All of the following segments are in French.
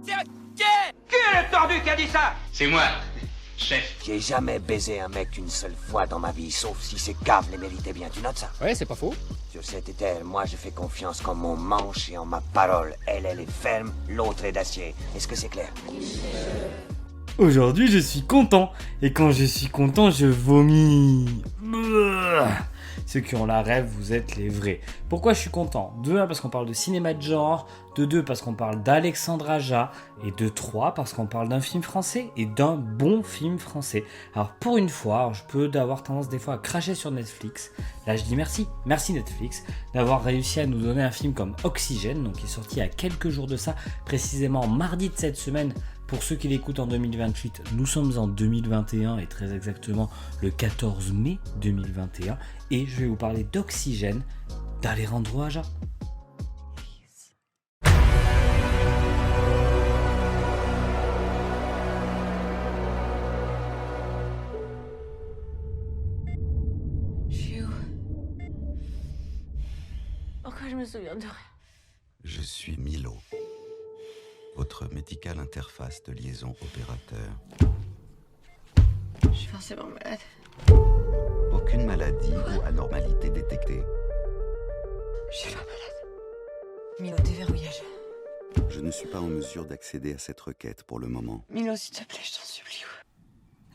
Qui est le tordu qui a dit ça? C'est moi, chef. J'ai jamais baisé un mec une seule fois dans ma vie, sauf si ces caves les méritaient bien, tu notes ça? Ouais, c'est pas faux. Sur cette terre, moi je fais confiance en mon manche et en ma parole. Elle est ferme, l'autre est d'acier. Est-ce que c'est clair? Aujourd'hui, je suis content. Et quand je suis content, je vomis. Ceux qui ont la rêve, vous êtes les vrais. Pourquoi je suis content? De 1, parce qu'on parle de cinéma de genre. De 2, parce qu'on parle d'Alexandre Aja. Et de 3, parce qu'on parle d'un film français et d'un bon film français. Alors pour une fois, je peux avoir tendance des fois à cracher sur Netflix. Là, je dis merci. Merci Netflix d'avoir réussi à nous donner un film comme Oxygène, donc qui est sorti il y a quelques jours de ça, précisément mardi de cette semaine. Pour ceux qui l'écoutent en 2028, nous sommes en 2021 et très exactement le 14 mai 2021 et je vais vous parler d'Oxygène d'Alejandro Aja. Je suis où? Pourquoi je me souviens de rien? Je suis Milo, votre médical interface de liaison opérateur. Je suis forcément malade. Aucune maladie ou anormalité détectée. Je suis pas malade. Milo, déverrouillage. Je ne suis pas en mesure d'accéder à cette requête pour le moment. Milo, s'il te plaît, je t'en supplie.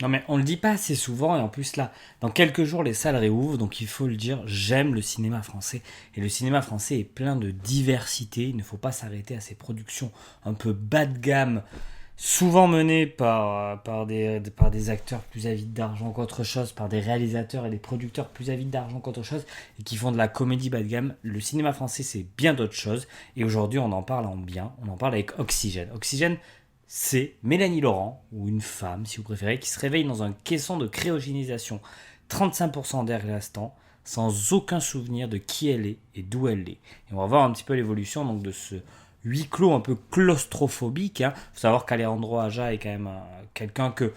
Non mais on le dit pas assez souvent et en plus là, dans quelques jours les salles réouvrent, donc il faut le dire, j'aime le cinéma français et le cinéma français est plein de diversité, il ne faut pas s'arrêter à ces productions un peu bas de gamme, souvent menées par des acteurs plus avides d'argent qu'autre chose, par des réalisateurs et des producteurs plus avides d'argent qu'autre chose et qui font de la comédie bas de gamme. Le cinéma français c'est bien d'autres choses et aujourd'hui on en parle en bien, on en parle avec Oxygène. Oxygène, c'est Mélanie Laurent, ou une femme si vous préférez, qui se réveille dans un caisson de cryogénisation, 35% d'air restant, sans aucun souvenir de qui elle est et d'où elle est. Et on va voir un petit peu l'évolution donc, de ce huis clos un peu claustrophobique. Il faut savoir qu'Alejandro Aja est quand même quelqu'un que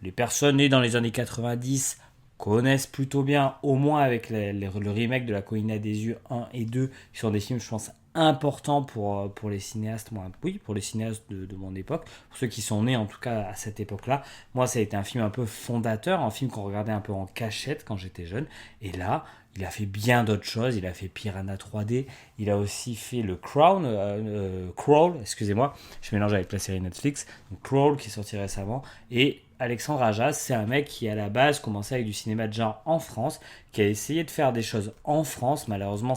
les personnes nées dans les années 90 connaissent plutôt bien, au moins avec le remake de La Colline des yeux 1 et 2, qui sont des films, je pense, importants pour les cinéastes, pour les cinéastes de mon époque, pour ceux qui sont nés en tout cas à cette époque-là. Moi, ça a été un film un peu fondateur, un film qu'on regardait un peu en cachette quand j'étais jeune, et là, il a fait bien d'autres choses, il a fait Piranha 3D, il a aussi fait le Crawl, excusez-moi, je mélange avec la série Netflix, donc Crawl qui est sorti récemment, et Alexandre Aja, c'est un mec qui à la base commençait avec du cinéma de genre en France, qui a essayé de faire des choses en France, malheureusement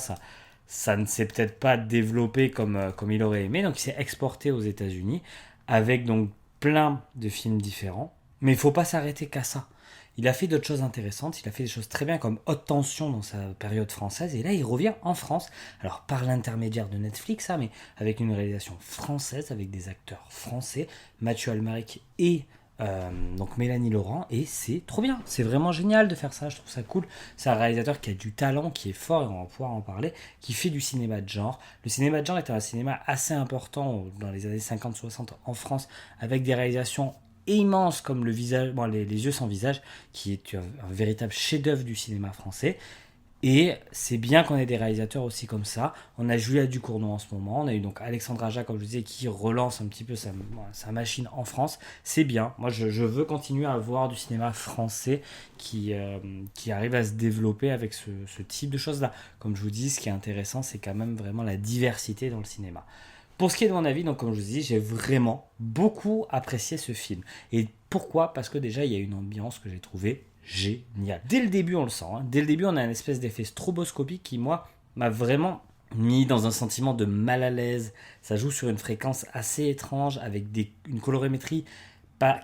ça ne s'est peut-être pas développé comme il aurait aimé, donc il s'est exporté aux États-Unis avec donc plein de films différents, mais il ne faut pas s'arrêter qu'à ça. Il a fait d'autres choses intéressantes, il a fait des choses très bien comme Haute Tension dans sa période française, et là il revient en France, alors par l'intermédiaire de Netflix, mais avec une réalisation française, avec des acteurs français, Mathieu Almaric et donc Mélanie Laurent, et c'est trop bien, c'est vraiment génial de faire ça, je trouve ça cool. C'est un réalisateur qui a du talent, qui est fort, et on va pouvoir en parler, qui fait du cinéma de genre. Le cinéma de genre était un cinéma assez important dans les années 50-60 en France, avec des réalisations immenses comme les yeux sans visage, qui est un véritable chef-d'œuvre du cinéma français. Et c'est bien qu'on ait des réalisateurs aussi comme ça. On a Julia Ducournau en ce moment. On a eu donc Alexandre Aja, comme je vous disais, qui relance un petit peu sa machine en France. C'est bien. Moi, je veux continuer à avoir du cinéma français qui arrive à se développer avec ce type de choses-là. Comme je vous dis, ce qui est intéressant, c'est quand même vraiment la diversité dans le cinéma. Pour ce qui est de mon avis, donc comme je vous dis, j'ai vraiment beaucoup apprécié ce film. Et pourquoi ? Parce que déjà, il y a une ambiance que j'ai trouvée génial. Dès le début, on le sent. Dès le début, on a une espèce d'effet stroboscopique qui, moi, m'a vraiment mis dans un sentiment de mal à l'aise. Ça joue sur une fréquence assez étrange, avec une colorimétrie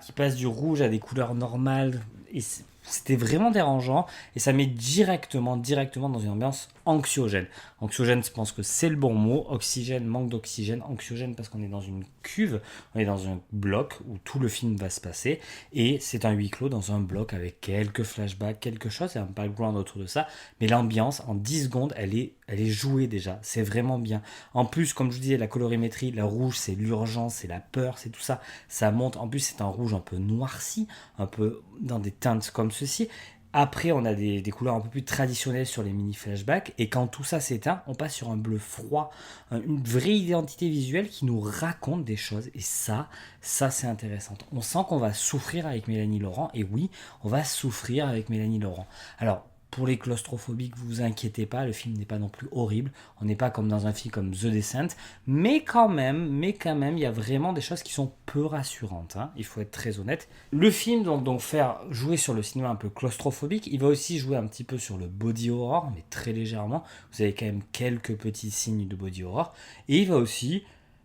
qui passe du rouge à des couleurs normales. Et c'était vraiment dérangeant. Et ça met directement dans une ambiance anxiogène. Anxiogène, je pense que c'est le bon mot. Oxygène, manque d'oxygène. Anxiogène parce qu'on est dans une cuve, on est dans un bloc où tout le film va se passer. Et c'est un huis clos dans un bloc avec quelques flashbacks, quelque chose, il y a un background autour de ça. Mais l'ambiance, en 10 secondes, elle est jouée déjà. C'est vraiment bien. En plus, comme je vous disais, la colorimétrie, le rouge, c'est l'urgence, c'est la peur, c'est tout ça. Ça monte. En plus, c'est un rouge un peu noirci, un peu dans des teintes comme ceci. Après, on a des couleurs un peu plus traditionnelles sur les mini-flashbacks. Et quand tout ça s'éteint, on passe sur un bleu froid, une vraie identité visuelle qui nous raconte des choses. Et ça c'est intéressant. On sent qu'on va souffrir avec Mélanie Laurent. Et oui, on va souffrir avec Mélanie Laurent. Alors, pour les claustrophobiques, vous inquiétez pas, le film n'est pas non plus horrible. On n'est pas comme dans un film comme The Descent, mais quand même, il y a vraiment des choses qui sont peu rassurantes. Hein. Il faut être très honnête. Le film donc faire jouer sur le cinéma un peu claustrophobique. Il va aussi jouer un petit peu sur le body horror, mais très légèrement. Vous avez quand même quelques petits signes de body horror, et il va aussi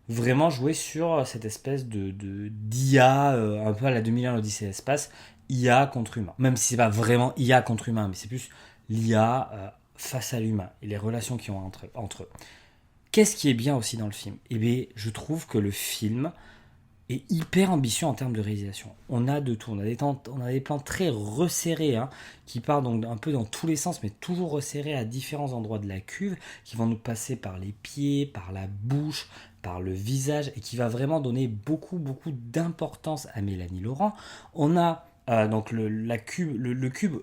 vraiment jouer sur cette espèce d'IA un peu à la 2001 l'Odyssée de l'espace. IA contre humain. Même si c'est pas vraiment IA contre humain, mais c'est plus l'IA face à l'humain et les relations qu'ils ont entre eux. Qu'est-ce qui est bien aussi dans le film ? Eh bien, je trouve que le film est hyper ambitieux en termes de réalisation. On a de tout. On a des plans très resserrés qui partent donc un peu dans tous les sens, mais toujours resserrés à différents endroits de la cuve, qui vont nous passer par les pieds, par la bouche, par le visage, et qui va vraiment donner beaucoup d'importance à Mélanie Laurent. On a donc le cube,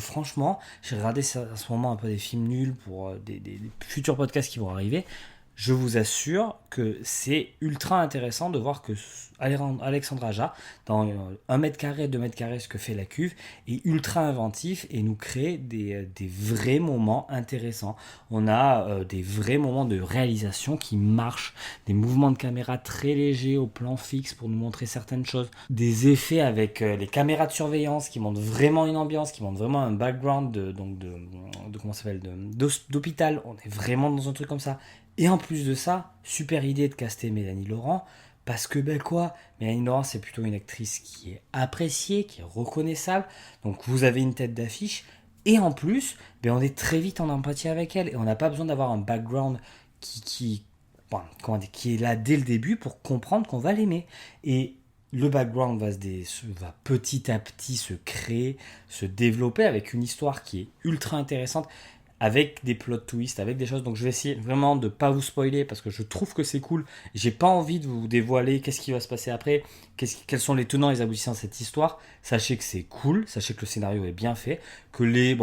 franchement, j'ai regardé à ce moment un peu des films nuls pour des futurs podcasts qui vont arriver. Je vous assure que c'est ultra intéressant de voir que Alexandre Aja, dans 1 mètre carré, 2 mètres carrés, ce que fait la cuve, est ultra inventif et nous crée des vrais moments intéressants. On a des vrais moments de réalisation qui marchent, des mouvements de caméra très légers au plan fixe pour nous montrer certaines choses, des effets avec les caméras de surveillance qui montrent vraiment une ambiance, qui montrent vraiment un background d'hôpital. On est vraiment dans un truc comme ça. Et en plus de ça, super idée de caster Mélanie Laurent, parce que Mélanie Laurent, c'est plutôt une actrice qui est appréciée, qui est reconnaissable, donc vous avez une tête d'affiche, et en plus, on est très vite en empathie avec elle, et on n'a pas besoin d'avoir un background qui est là dès le début pour comprendre qu'on va l'aimer. Et le background va petit à petit se créer, se développer avec une histoire qui est ultra intéressante, avec des plot twists, avec des choses. Donc je vais essayer vraiment de ne pas vous spoiler parce que je trouve que c'est cool. J'ai pas envie de vous dévoiler qu'est-ce qui va se passer après, quels sont les tenants et les aboutissants de cette histoire. Sachez que c'est cool, sachez que le scénario est bien fait, que il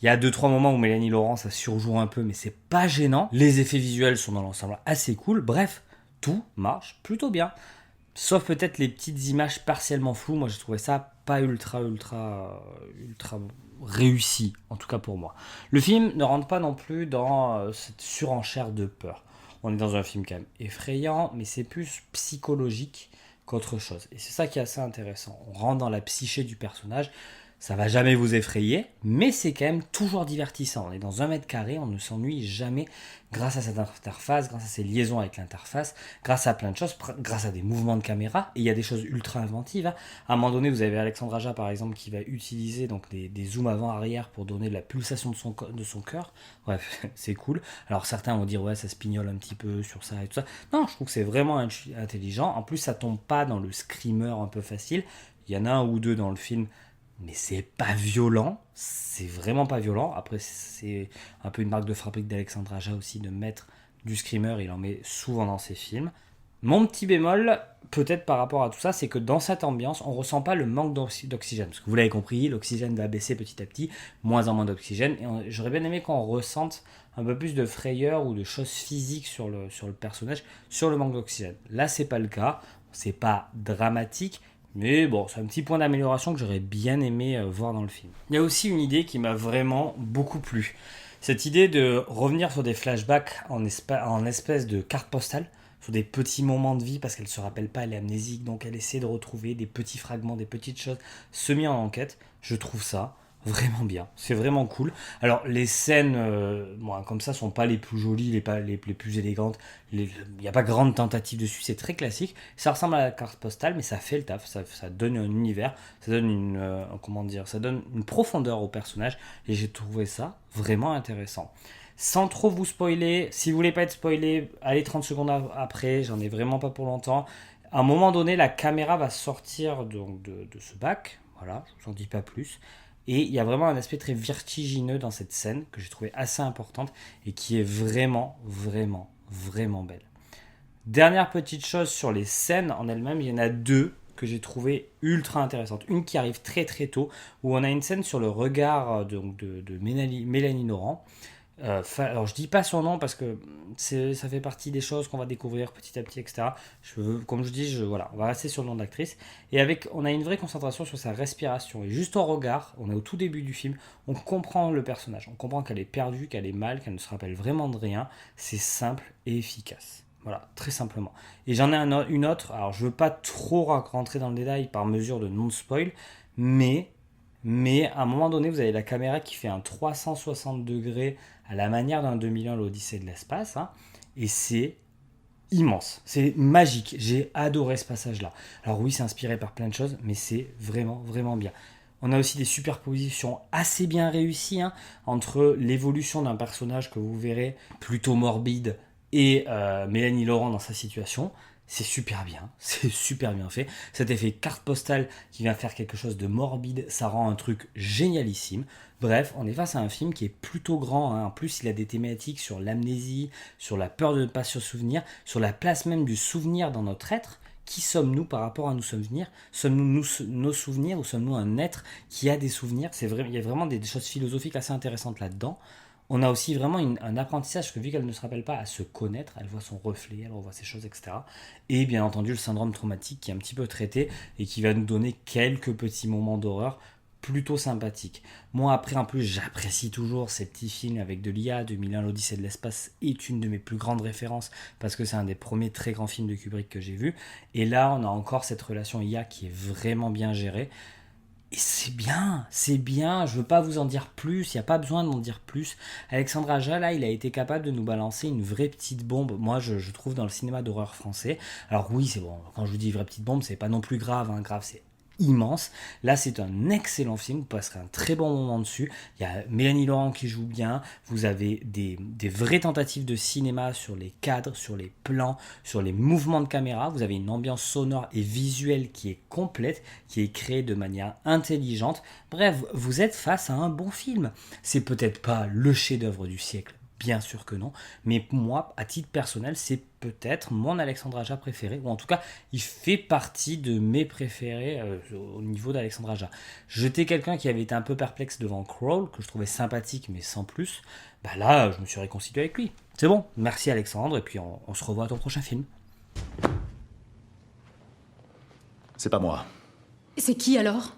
y a 2-3 moments où Mélanie Laurent ça surjoue un peu, mais c'est pas gênant. Les effets visuels sont dans l'ensemble assez cool. Bref, tout marche plutôt bien. Sauf peut-être les petites images partiellement floues. Moi, j'ai trouvé ça pas ultra réussi, en tout cas pour moi. Le film ne rentre pas non plus dans cette surenchère de peur. On est dans un film quand même effrayant, mais c'est plus psychologique qu'autre chose. Et c'est ça qui est assez intéressant. On rentre dans la psyché du personnage. Ça va jamais vous effrayer, mais c'est quand même toujours divertissant. On est dans 1 mètre carré, on ne s'ennuie jamais grâce à cette interface, grâce à ces liaisons avec l'interface, grâce à plein de choses, grâce à des mouvements de caméra. Et il y a des choses ultra inventives. À un moment donné, vous avez Alexandre Aja, par exemple, qui va utiliser donc des zooms avant-arrière pour donner de la pulsation de son cœur. Bref, c'est cool. Alors certains vont dire, ouais, ça se pignole un petit peu sur ça et tout ça. Non, je trouve que c'est vraiment intelligent. En plus, ça tombe pas dans le screamer un peu facile. Il y en a un ou deux dans le film, mais c'est pas violent, c'est vraiment pas violent. Après, c'est un peu une marque de fabrique d'Alexandre Aja aussi de mettre du screamer, il en met souvent dans ses films. Mon petit bémol, peut-être par rapport à tout ça, c'est que dans cette ambiance, on ressent pas le manque d'oxygène. Parce que vous l'avez compris, l'oxygène va baisser petit à petit, moins en moins d'oxygène. Et j'aurais bien aimé qu'on ressente un peu plus de frayeur ou de choses physiques sur le personnage, sur le manque d'oxygène. Là, c'est pas le cas, c'est pas dramatique. Mais c'est un petit point d'amélioration que j'aurais bien aimé voir dans le film. Il y a aussi une idée qui m'a vraiment beaucoup plu. Cette idée de revenir sur des flashbacks en espèce de carte postale, sur des petits moments de vie, parce qu'elle ne se rappelle pas, elle est amnésique, donc elle essaie de retrouver des petits fragments, des petites choses semi en enquête. Je trouve ça vraiment bien, c'est vraiment cool. Alors les scènes comme ça sont pas les plus jolies, les plus élégantes, il n'y a pas grande tentative dessus, c'est très classique, ça ressemble à la carte postale mais ça fait le taf, ça donne un univers, ça donne une profondeur au personnage et j'ai trouvé ça vraiment intéressant. Sans trop vous spoiler, si vous voulez pas être spoilé, allez 30 secondes après, j'en ai vraiment pas pour longtemps. À un moment donné, la caméra va sortir donc de ce bac, voilà, je vous en dis pas plus. Et il y a vraiment un aspect très vertigineux dans cette scène que j'ai trouvé assez importante et qui est vraiment belle. Dernière petite chose sur les scènes en elles-mêmes, il y en a 2 que j'ai trouvé ultra intéressantes. Une qui arrive très très tôt, où on a une scène sur le regard de Mélanie Laurent. Alors je dis pas son nom parce que ça fait partie des choses qu'on va découvrir petit à petit, etc. Comme je dis, voilà, on va rester sur le nom d'actrice. Et on a une vraie concentration sur sa respiration. Et juste au regard, on est au tout début du film, on comprend le personnage. On comprend qu'elle est perdue, qu'elle est mal, qu'elle ne se rappelle vraiment de rien. C'est simple et efficace. Voilà, très simplement. Et j'en ai une autre, alors je veux pas trop rentrer dans le détail par mesure de non-spoil, mais à un moment donné, vous avez la caméra qui fait un 360 degrés à la manière d'un 2001, l'Odyssée de l'espace, hein, et c'est immense, c'est magique. J'ai adoré ce passage-là. Alors oui, c'est inspiré par plein de choses, mais c'est vraiment, vraiment bien. On a aussi des superpositions assez bien réussies hein, entre l'évolution d'un personnage que vous verrez plutôt morbide et Mélanie Laurent dans sa situation. C'est super bien fait. Cet effet carte postale qui vient faire quelque chose de morbide, ça rend un truc génialissime. Bref, on est face à un film qui est plutôt grand. Hein. En plus, il a des thématiques sur l'amnésie, sur la peur de ne pas se souvenir, sur la place même du souvenir dans notre être. Qui sommes-nous par rapport à nos souvenirs ? Sommes-nous nos souvenirs ou sommes-nous un être qui a des souvenirs ? Il y a vraiment des choses philosophiques assez intéressantes là-dedans. On a aussi vraiment un apprentissage, que vu qu'elle ne se rappelle pas à se connaître, elle voit son reflet, elle revoit ses choses, etc. Et bien entendu, le syndrome traumatique qui est un petit peu traité et qui va nous donner quelques petits moments d'horreur plutôt sympathiques. Moi, après, en plus, j'apprécie toujours ces petits films avec de l'IA. 2001, l'Odyssée de l'espace est une de mes plus grandes références parce que c'est un des premiers très grands films de Kubrick que j'ai vu. Et là, on a encore cette relation IA qui est vraiment bien gérée. Et c'est bien, je veux pas vous en dire plus, il n'y a pas besoin de m'en dire plus. Alexandre Aja, là, il a été capable de nous balancer une vraie petite bombe, moi je trouve, dans le cinéma d'horreur français. Alors oui, c'est bon, quand je vous dis vraie petite bombe, c'est pas non plus grave, hein. Grave, c'est immense. Là, c'est un excellent film, vous passerez un très bon moment dessus. Il y a Mélanie Laurent qui joue bien, vous avez des vraies tentatives de cinéma sur les cadres, sur les plans, sur les mouvements de caméra. Vous avez une ambiance sonore et visuelle qui est complète, qui est créée de manière intelligente. Bref, vous êtes face à un bon film. C'est peut-être pas le chef-d'œuvre du siècle, bien sûr que non, mais moi, à titre personnel, c'est peut-être mon Alexandre Aja préféré, ou en tout cas, il fait partie de mes préférés au niveau d'Alexandre Aja. J'étais quelqu'un qui avait été un peu perplexe devant Crawl, que je trouvais sympathique, mais sans plus. Bah là, je me suis réconcilié avec lui. C'est bon, merci Alexandre, et puis on se revoit à ton prochain film. C'est pas moi. C'est qui alors ?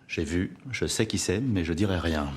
J'ai vu, je sais qui c'est, mais je dirai rien.